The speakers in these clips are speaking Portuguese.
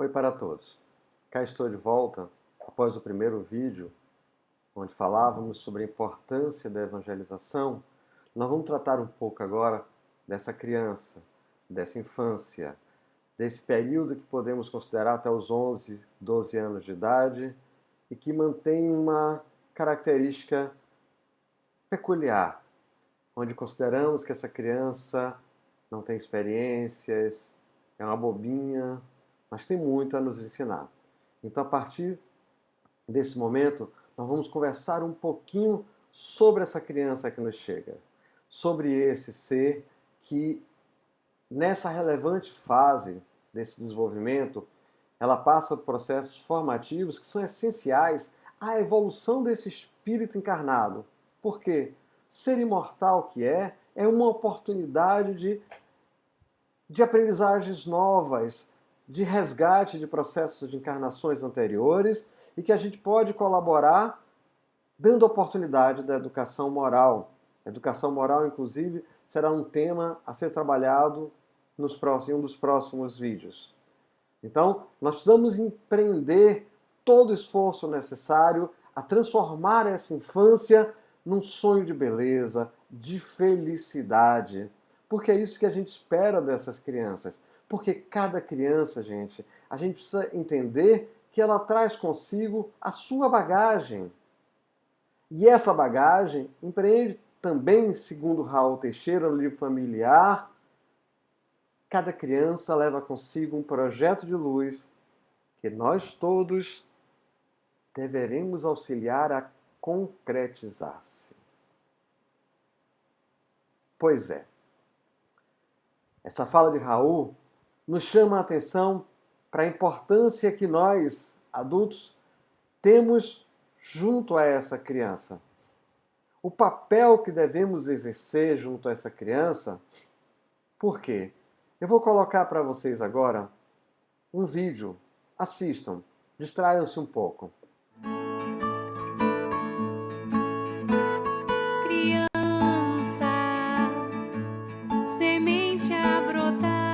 Oi para todos. Cá estou de volta após o primeiro vídeo, onde falávamos sobre a importância da evangelização. Nós vamos tratar um pouco agora dessa criança, dessa infância, desse período que podemos considerar até os 11, 12 anos de idade e que mantém uma característica peculiar, onde consideramos que essa criança não tem experiências, é uma bobinha, mas tem muito a nos ensinar. Então, a partir desse momento, nós vamos conversar um pouquinho sobre essa criança que nos chega, sobre esse ser que, nessa relevante fase desse desenvolvimento, ela passa por processos formativos que são essenciais à evolução desse espírito encarnado. Por quê? Ser imortal que é uma oportunidade de aprendizagens novas, de resgate de processos de encarnações anteriores e que a gente pode colaborar dando oportunidade da educação moral. A educação moral, inclusive, será um tema a ser trabalhado em um dos próximos vídeos. Então, nós precisamos empreender todo o esforço necessário a transformar essa infância num sonho de beleza, de felicidade. Porque é isso que a gente espera dessas crianças. Porque cada criança, gente, a gente precisa entender que ela traz consigo a sua bagagem. E essa bagagem empreende também, segundo Raul Teixeira, no livro Familiar, cada criança leva consigo um projeto de luz que nós todos deveremos auxiliar a concretizar-se. Pois é, essa fala de Raul nos chama a atenção para a importância que nós, adultos, temos junto a essa criança. O papel que devemos exercer junto a essa criança. Por quê? Eu vou colocar para vocês agora um vídeo. Assistam, distraiam-se um pouco. Criança, semente a brotar,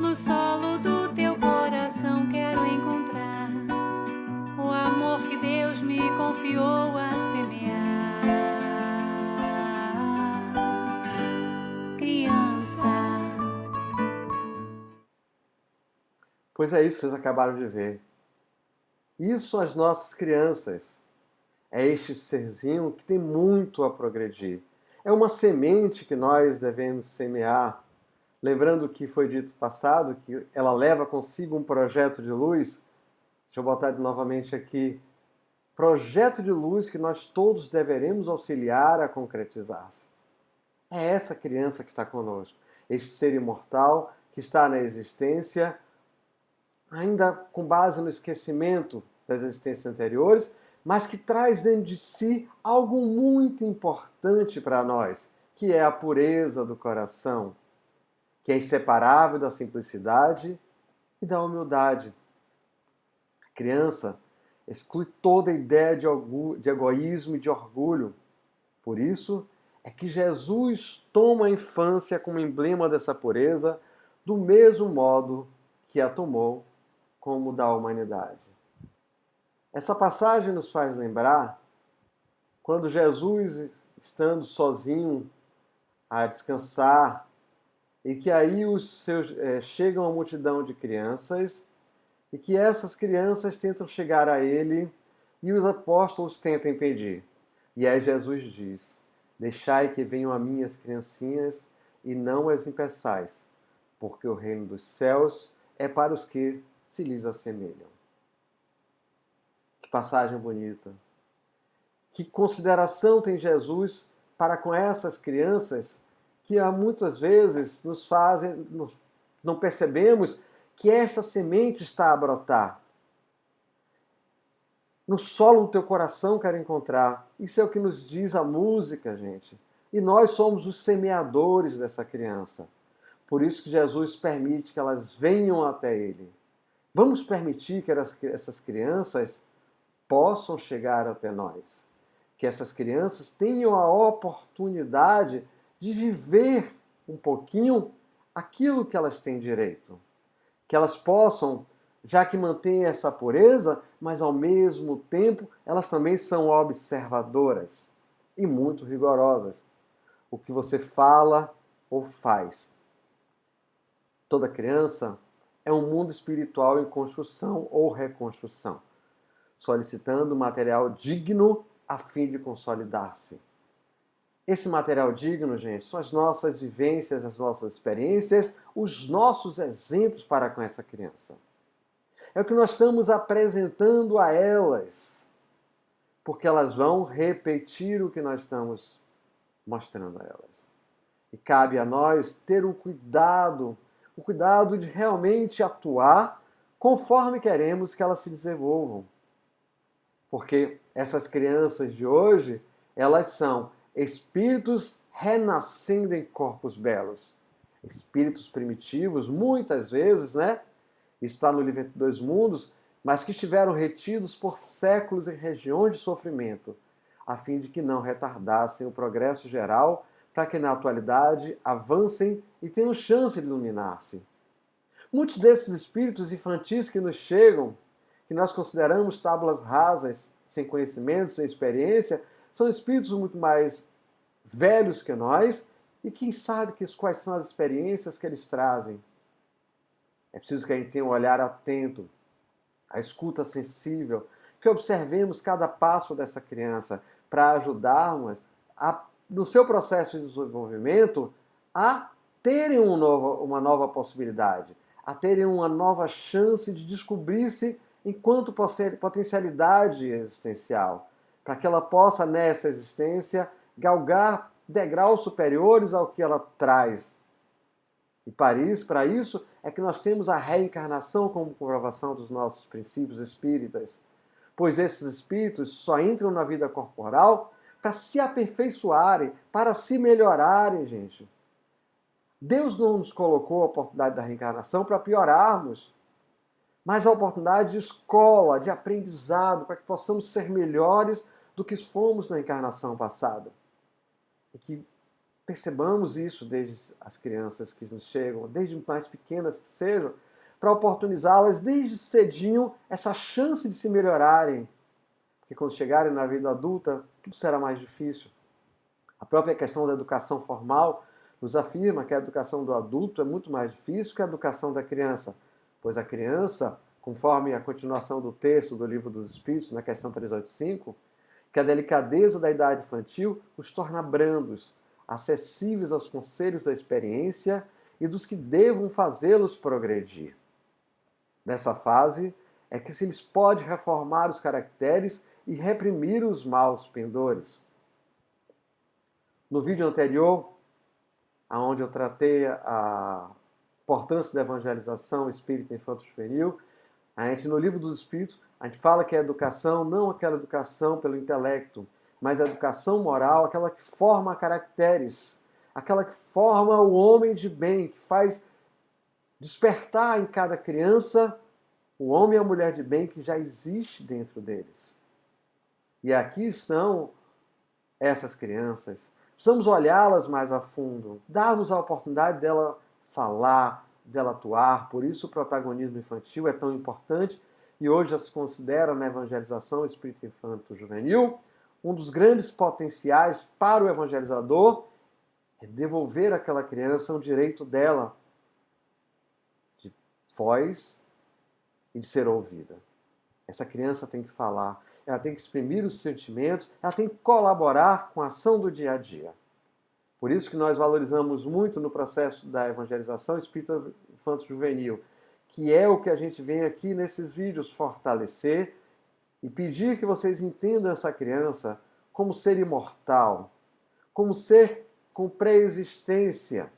no solo do teu coração quero encontrar o amor que Deus me confiou a semear. Criança. Pois é isso que vocês acabaram de ver. Isso são as nossas crianças. É este serzinho que tem muito a progredir. É uma semente que nós devemos semear. Lembrando que foi dito passado que ela leva consigo um projeto de luz. Deixa eu botar novamente aqui. Projeto de luz que nós todos deveremos auxiliar a concretizar-se. É essa criança que está conosco. Este ser imortal que está na existência, ainda com base no esquecimento das existências anteriores, mas que traz dentro de si algo muito importante para nós, que é a pureza do coração, que é inseparável da simplicidade e da humildade. A criança exclui toda a ideia de egoísmo e de orgulho. Por isso é que Jesus toma a infância como emblema dessa pureza, do mesmo modo que a tomou como da humanidade. Essa passagem nos faz lembrar quando Jesus, estando sozinho a descansar, e que aí chegam uma multidão de crianças, e que essas crianças tentam chegar a ele, e os apóstolos tentam impedir. E aí Jesus diz: deixai que venham a mim as criancinhas, e não as impeçais, porque o reino dos céus é para os que se lhes assemelham. Que passagem bonita. Que consideração tem Jesus para com essas crianças que muitas vezes não percebemos que esta semente está a brotar. No solo do teu coração quero encontrar. Isso é o que nos diz a música, gente. E nós somos os semeadores dessa criança. Por isso que Jesus permite que elas venham até Ele. Vamos permitir que essas crianças possam chegar até nós. Que essas crianças tenham a oportunidade de viver um pouquinho aquilo que elas têm direito. que elas possam, já que mantêm essa pureza, mas ao mesmo tempo elas também são observadoras e muito rigorosas. O que você fala ou faz. Toda criança é um mundo espiritual em construção ou reconstrução, solicitando material digno a fim de consolidar-se. Esse material digno, gente, são as nossas vivências, as nossas experiências, os nossos exemplos para com essa criança. É o que nós estamos apresentando a elas, porque elas vão repetir o que nós estamos mostrando a elas. E cabe a nós ter o cuidado de realmente atuar conforme queremos que elas se desenvolvam. Porque essas crianças de hoje, elas são espíritos renascendo em corpos belos. Espíritos primitivos, muitas vezes, né? Isso está no livro Entre Dois Mundos, mas que estiveram retidos por séculos em regiões de sofrimento, a fim de que não retardassem o progresso geral, para que na atualidade avancem e tenham chance de iluminar-se. Muitos desses espíritos infantis que nos chegam, que nós consideramos tábuas rasas, sem conhecimento, sem experiência, são espíritos muito mais velhos que nós e quem sabe quais são as experiências que eles trazem. É preciso que a gente tenha um olhar atento, a escuta sensível, que observemos cada passo dessa criança para ajudarmos no seu processo de desenvolvimento a terem uma nova possibilidade, a terem uma nova chance de descobrir-se enquanto potencialidade existencial, para que ela possa, nessa existência, galgar degraus superiores ao que ela traz. E para isso é que nós temos a reencarnação como comprovação dos nossos princípios espíritas, pois esses espíritos só entram na vida corporal para se aperfeiçoarem, para se melhorarem, gente. Deus não nos colocou a oportunidade da reencarnação para piorarmos, mas a oportunidade de escola, de aprendizado, para que possamos ser melhores do que fomos na encarnação passada. E que percebamos isso desde as crianças que nos chegam, desde mais pequenas que sejam, para oportunizá-las desde cedinho essa chance de se melhorarem. Porque quando chegarem na vida adulta, tudo será mais difícil. A própria questão da educação formal nos afirma que a educação do adulto é muito mais difícil que a educação da criança, pois a criança, conforme a continuação do texto do Livro dos Espíritos, na questão 385, que a delicadeza da idade infantil os torna brandos, acessíveis aos conselhos da experiência e dos que devam fazê-los progredir. Nessa fase é que se lhes pode reformar os caracteres e reprimir os maus pendores. No vídeo anterior, onde eu tratei a importância da evangelização espírita infanto-juvenil, no Livro dos Espíritos, a gente fala que a educação, não aquela educação pelo intelecto, mas a educação moral, aquela que forma caracteres, aquela que forma o homem de bem, que faz despertar em cada criança o homem e a mulher de bem que já existe dentro deles. E aqui estão essas crianças. Precisamos olhá-las mais a fundo, dar-nos a oportunidade dela falar, dela atuar. Por isso o protagonismo infantil é tão importante e hoje já se considera na evangelização espírita infanto-juvenil um dos grandes potenciais para o evangelizador é devolver àquela criança um direito dela de voz e de ser ouvida. Essa criança tem que falar, ela tem que exprimir os sentimentos, ela tem que colaborar com a ação do dia a dia. Por isso que nós valorizamos muito no processo da evangelização espírita infanto-juvenil, que é o que a gente vem aqui nesses vídeos fortalecer e pedir que vocês entendam essa criança como ser imortal, como ser com pré-existência.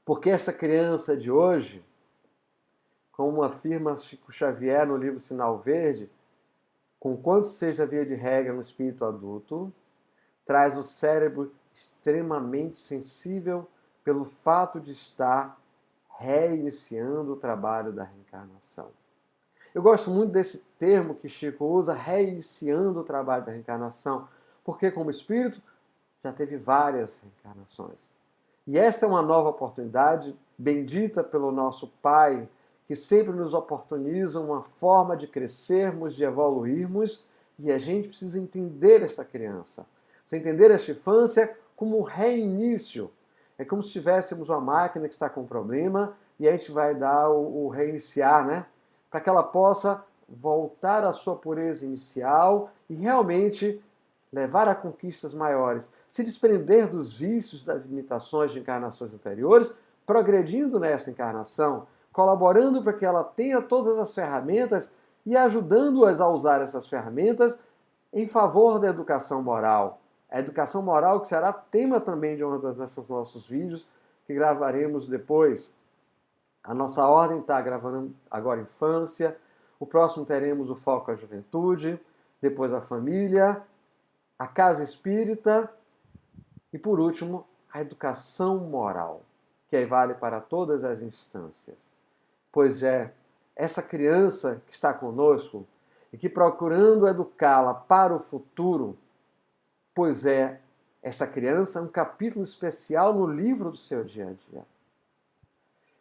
Porque essa criança de hoje, como afirma Chico Xavier no livro Sinal Verde, conquanto seja via de regra no espírito adulto, traz o cérebro extremamente sensível pelo fato de estar reiniciando o trabalho da reencarnação. Eu gosto muito desse termo que Chico usa, reiniciando o trabalho da reencarnação, porque como espírito já teve várias reencarnações. E esta é uma nova oportunidade, bendita pelo nosso Pai, que sempre nos oportunizam uma forma de crescermos, de evoluirmos, e a gente precisa entender essa criança. Precisa entender esta infância como um reinício. É como se tivéssemos uma máquina que está com problema e a gente vai dar o reiniciar, né? Para que ela possa voltar à sua pureza inicial e realmente levar a conquistas maiores, se desprender dos vícios, das limitações de encarnações anteriores, progredindo nessa encarnação, colaborando para que ela tenha todas as ferramentas e ajudando-as a usar essas ferramentas em favor da educação moral. A educação moral que será tema também de um desses nossos vídeos que gravaremos depois. A nossa ordem está gravando agora infância, o próximo teremos o foco à juventude, depois a família, a casa espírita e, por último, a educação moral, que aí vale para todas as instâncias. Pois é, essa criança que está conosco e que procurando educá-la para o futuro, pois é, essa criança é um capítulo especial no livro do seu dia a dia.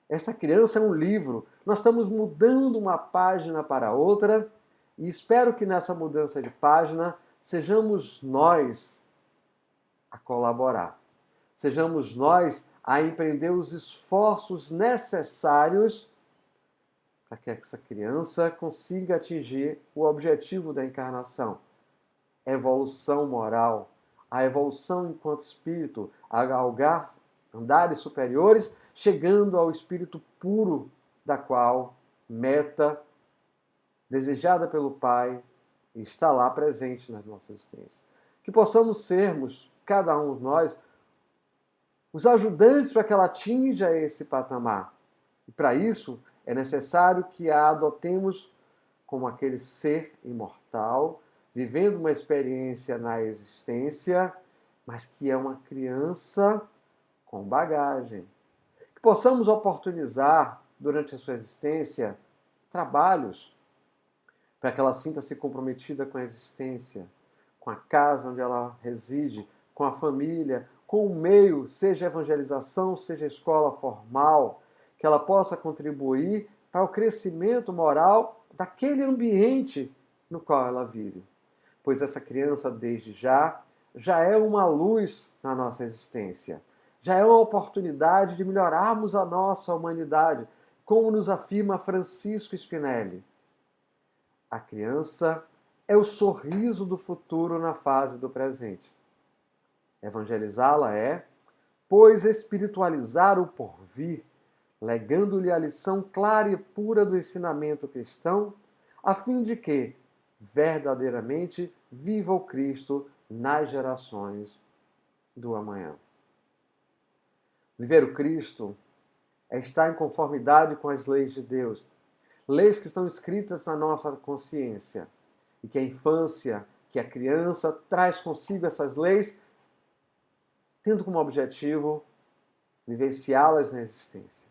Essa criança é um livro. Nós estamos mudando uma página para outra e espero que nessa mudança de página sejamos nós a colaborar. Sejamos nós a empreender os esforços necessários para que essa criança consiga atingir o objetivo da encarnação. Evolução moral, a evolução enquanto espírito, a galgar andares superiores, chegando ao espírito puro, da qual meta desejada pelo Pai está lá presente nas nossas existências. Que possamos sermos, cada um de nós, os ajudantes para que ela atinja esse patamar. E para isso é necessário que a adotemos como aquele ser imortal, vivendo uma experiência na existência, mas que é uma criança com bagagem. Que possamos oportunizar, durante a sua existência, trabalhos para que ela sinta-se comprometida com a existência, com a casa onde ela reside, com a família, com o meio, seja evangelização, seja escola formal, que ela possa contribuir para o crescimento moral daquele ambiente no qual ela vive. Pois essa criança, desde já é uma luz na nossa existência. Já é uma oportunidade de melhorarmos a nossa humanidade, como nos afirma Francisco Spinelli. A criança é o sorriso do futuro na fase do presente. Evangelizá-la é, pois, espiritualizar o porvir, legando-lhe a lição clara e pura do ensinamento cristão, a fim de que, verdadeiramente, viva o Cristo nas gerações do amanhã. Viver o Cristo é estar em conformidade com as leis de Deus, leis que estão escritas na nossa consciência, e que a infância, que a criança traz consigo essas leis, tendo como objetivo vivenciá-las na existência.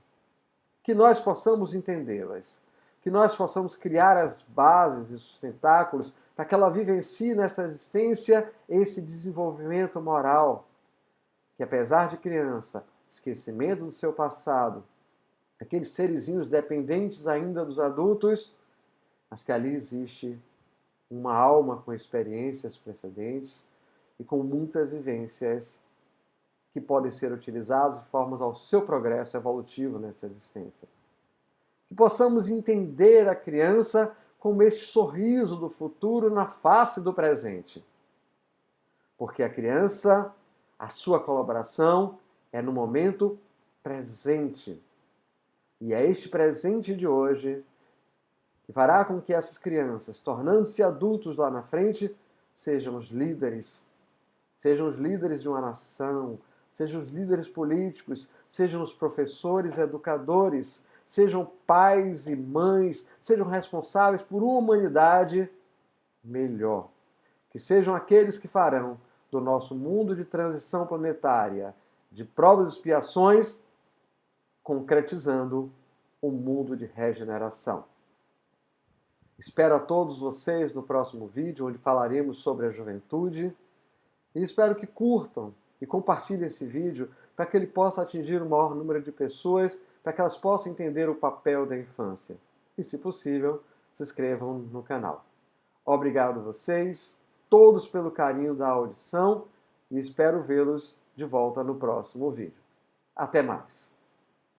Que nós possamos entendê-las, que nós possamos criar as bases e sustentáculos para que ela vivencie nesta existência esse desenvolvimento moral, que apesar de criança, esquecimento do seu passado, aqueles serizinhos dependentes ainda dos adultos, mas que ali existe uma alma com experiências precedentes e com muitas vivências que podem ser utilizadas de formas ao seu progresso evolutivo nessa existência. Que possamos entender a criança como este sorriso do futuro na face do presente. Porque a criança, a sua colaboração é no momento presente. E é este presente de hoje que fará com que essas crianças, tornando-se adultos lá na frente, sejam os líderes de uma nação, sejam os líderes políticos, sejam os professores, educadores, sejam pais e mães, sejam responsáveis por uma humanidade melhor. Que sejam aqueles que farão do nosso mundo de transição planetária, de provas e expiações, concretizando um mundo de regeneração. Espero a todos vocês no próximo vídeo, onde falaremos sobre a juventude, e espero que curtam e compartilhem esse vídeo para que ele possa atingir o maior número de pessoas, para que elas possam entender o papel da infância. E, se possível, se inscrevam no canal. Obrigado vocês, todos pelo carinho da audição e espero vê-los de volta no próximo vídeo. Até mais!